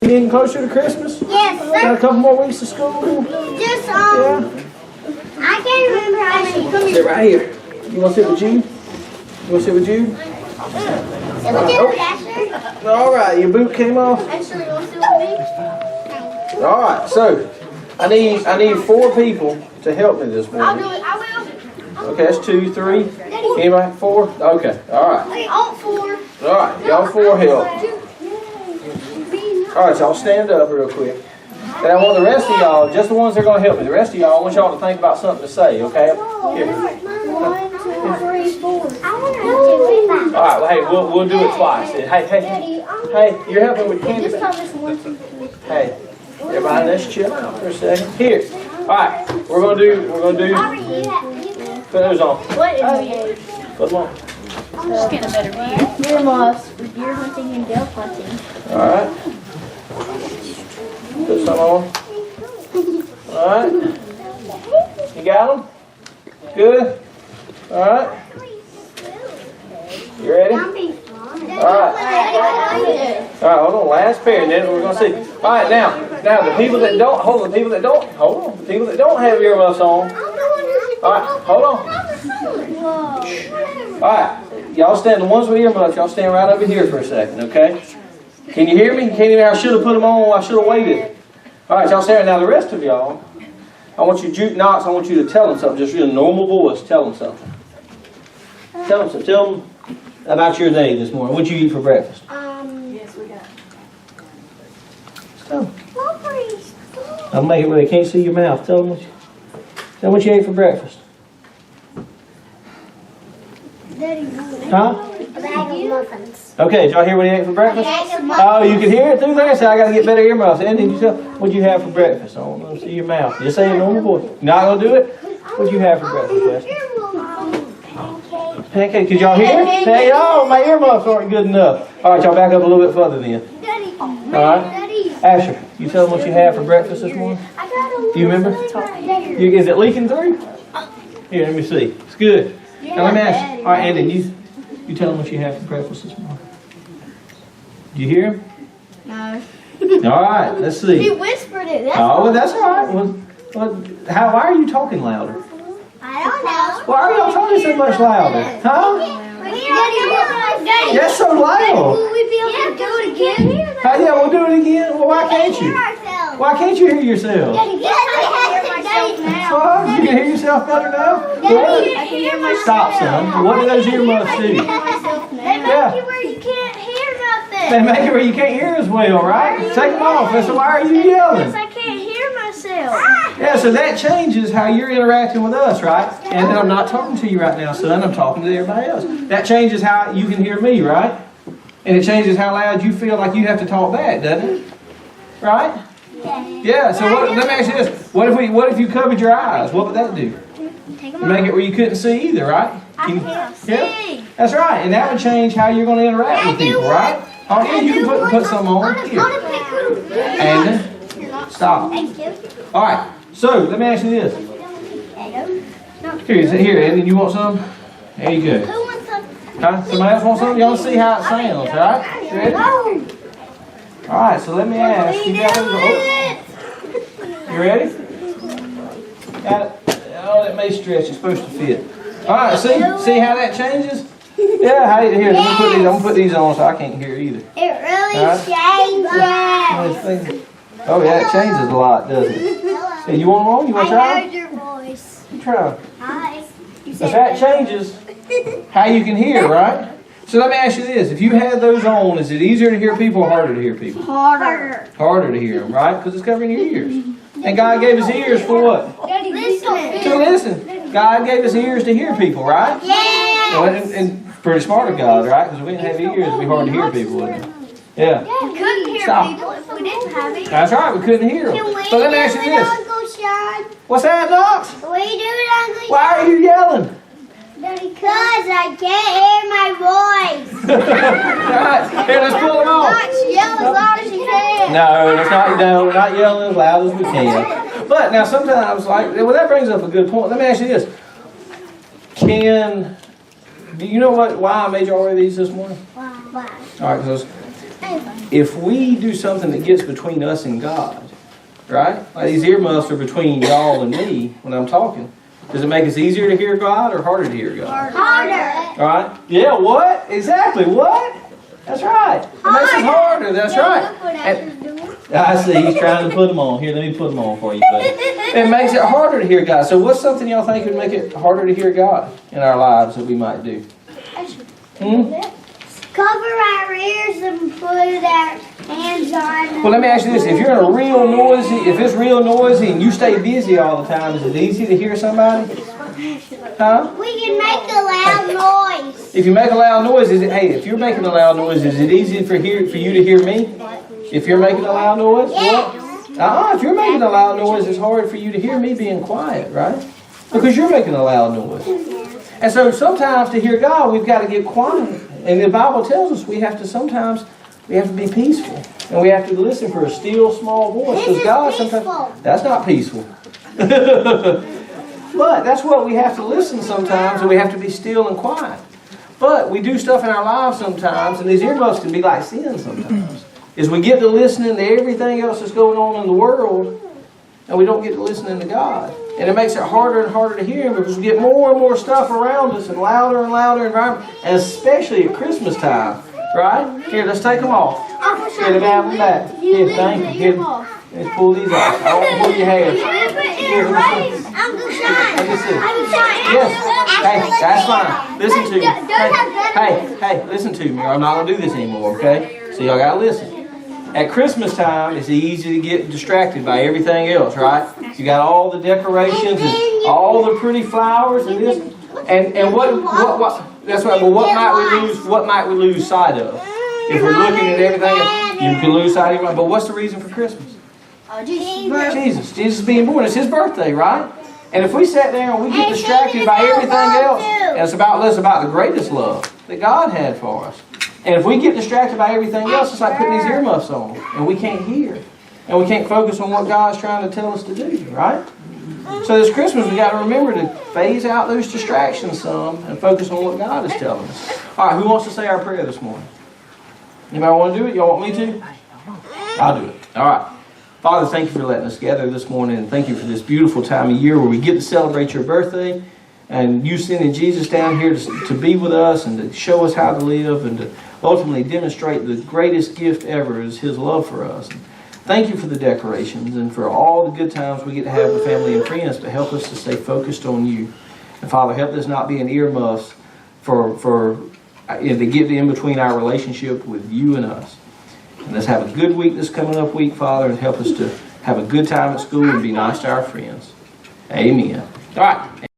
getting closer to Christmas? Yes, sir. Got a couple more weeks of school? Just, Yeah. I can't remember how many. Sit right here. You want to sit with Jude? You want to sit with Jude? All right, your boot came off. Actually, you want to sit with me? All right, so I need 4 people to help me this I'll morning. do it. I will. Okay, that's 2, 3. Anybody? 4? Okay, all right. Okay, all 4. All right, y'all 4 help. All right, y'all stand up real quick. And I want the rest of y'all, just the ones that are going to help me, the rest of y'all, I want y'all to think about something to say, okay? Here. 1, 2, 3, 4. All right, well, hey, we'll do it twice. Hey, you're helping with candy. Hey, everybody, let's chill out for a second. Here. All right, we're gonna do. Put those on. What is Put them on. Just getting a better view. Earmuffs for deer hunting and dove hunting. All right. Put some on. All right. You got them? Good. All right. You ready? All right. All right, hold on. Last pair, and then we're gonna see. All right, now the people that don't the people that don't have earmuffs on. All right, hold on. All right, y'all stand. The ones with earmuffs, y'all stand right over here for a second, okay? Can you hear me? Can't even. I should have put them on. I should have waited. All right, y'all stand. Now the rest of y'all, I want you, Juke Knox. I want you to tell them something. Just real normal voice. Tell them something. Tell them something. Tell them about your day this morning. What'd you eat for breakfast? Yes, we got. Tell them. I'll make it where they can't see your mouth. Tell them what you ate for breakfast. Huh? A bag of muffins. Okay, did y'all hear what he ate for breakfast? Oh, you can hear it through there? So I got to get better earmuffs. And did you tell what'd you have for breakfast? I don't know. See your mouth. Just say a normal voice. Not going to do it? What'd you have for breakfast, Weston? Pancake. Could y'all hear? Hey, oh, my earmuffs aren't good enough. All right, y'all back up a little bit further then. All right. Asher, you tell them what you had for breakfast this morning? Do you remember? Is it leaking through? Here, let me see. It's good. Now let me ask you. All right, Andy, you tell them what you had for breakfast this morning. Do you hear him? No. All right, let's see. He whispered it. Well, that's all right. Why are you talking louder? I don't know. Why are y'all talking so much louder? Huh? Daddy, That's so loud. will we be able to do it again? Yeah, we'll do it again. Well, why can't you? Why can't you hear yourself? Daddy, I can hear myself now. Oh, you can hear yourself better now? Daddy, I can hear myself. Stop, son. What do those earmuffs do? They make you where you can't hear nothing. They make it where you can't hear as well, right? Take them off. So why are you yelling? Because I can't hear myself. Yeah, so that changes how you're interacting with us, right? And I'm not talking to you right now, son. I'm talking to everybody else. That changes how you can hear me, right? And it changes how loud you feel like you have to talk back, doesn't it? Right? Yeah. So let me ask you this: What if you covered your eyes? What would that do? Make it where you couldn't see either, right? I can't see. Yeah, that's right. And that would change how you're going to interact with people, right? Oh yeah, you can put some on here. And stop. All right. So let me ask you this. Here, Andy, you want some? There you go. Who wants some? Huh? Somebody else want some? Y'all see how it sounds, right? You ready? All right, so let me ask. You got those? You ready? Got it? Oh, that may stretch. It's supposed to fit. All right, see how that changes? Yeah, here, I'm gonna put these on so I can't hear either. It really changes. Oh yeah, it changes a lot, doesn't it? Hey, you want one? You want to try? I heard your voice. You try. Hi. If that changes how you can hear, right? So let me ask you this. If you had those on, is it easier to hear people or harder to hear people? Harder. Harder to hear them, right? Because it's covering your ears. And God gave us ears for what? To listen. God gave us ears to hear people, right? Yeah. And pretty smart of God, right? Because if we didn't have ears, it'd be hard to hear people, wouldn't it? Yeah. We couldn't hear people if we didn't have it. That's right, we couldn't hear them. So let me ask you this. Uncle Sean? What's that, Knox? We do it, Uncle Sean. Why are you yelling? Because I can't hear my voice. All right, here, let's pull them off. Yell as loud as you can. No, that's not, we're not yelling as loud as we can. But now sometimes, well, that brings up a good point. Let me ask you this. Do you know why I made y'all wear these this morning? Why? All right, because if we do something that gets between us and God, right? Like these earmuffs are between y'all and me when I'm talking. Does it make us easier to hear God or harder to hear God? Harder. All right? Yeah, what? Exactly, what? That's right. It makes it harder, that's right. Look what Asher's doing. I see, he's trying to put them on. Here, let me put them on for you, buddy. It makes it harder to hear God. So what's something y'all think would make it harder to hear God in our lives that we might do? Cover our ears and put our hands on. Well, let me ask you this. If you're in a real noisy, if it's real noisy and you stay busy all the time, is it easy to hear somebody? Huh? We can make a loud noise. If you make a loud noise, if you're making a loud noise, is it easy for you to hear me? If you're making a loud noise? Yes. If you're making a loud noise, it's hard for you to hear me being quiet, right? Because you're making a loud noise. And so sometimes to hear God, we've got to get quiet. And the Bible tells us we have to be peaceful. And we have to listen for a still small voice. Because God sometimes, that's not peaceful. But that's what we have to listen sometimes, and we have to be still and quiet. But we do stuff in our lives sometimes, and these earmuffs can be like sin sometimes. Is we get to listening to everything else that's going on in the world, and we don't get to listening to God. And it makes it harder and harder to hear Him because we get more and more stuff around us and louder environment, and especially at Christmas time. Right? Here, let's take them off. Here, let me have them back. Here, thank you. Here, let's pull these off. I don't pull your hair. Here, let me see. Yes. Hey, that's fine. Listen to me. Hey, listen to me. I'm not going to do this anymore, okay? So y'all got to listen. At Christmas time, it's easy to get distracted by everything else, right? You got all the decorations and all the pretty flowers and this. And what that's right, but what might we lose sight of? If we're looking at everything, you can lose sight of it. But what's the reason for Christmas? Jesus being born. It's His birthday, right? And if we sat there and we get distracted by everything else, and it's about the greatest love that God had for us. And if we get distracted by everything else, it's like putting these earmuffs on, and we can't hear. And we can't focus on what God's trying to tell us to do, right? So this Christmas, we got to remember to phase out those distractions some and focus on what God is telling us. All right, who wants to say our prayer this morning? Anybody want to do it? Y'all want me to? I'll do it. All right. Father, thank you for letting us gather this morning, and thank you for this beautiful time of year where we get to celebrate your birthday, and you sending Jesus down here to be with us and to show us how to live and to ultimately demonstrate the greatest gift ever is His love for us. And thank you for the decorations and for all the good times we get to have with family and friends, but help us to stay focused on you. And Father, help this not be an earmuffs to get in between our relationship with you and us. And let's have a good week this coming up week, Father, and help us to have a good time at school and be nice to our friends. Amen. All right.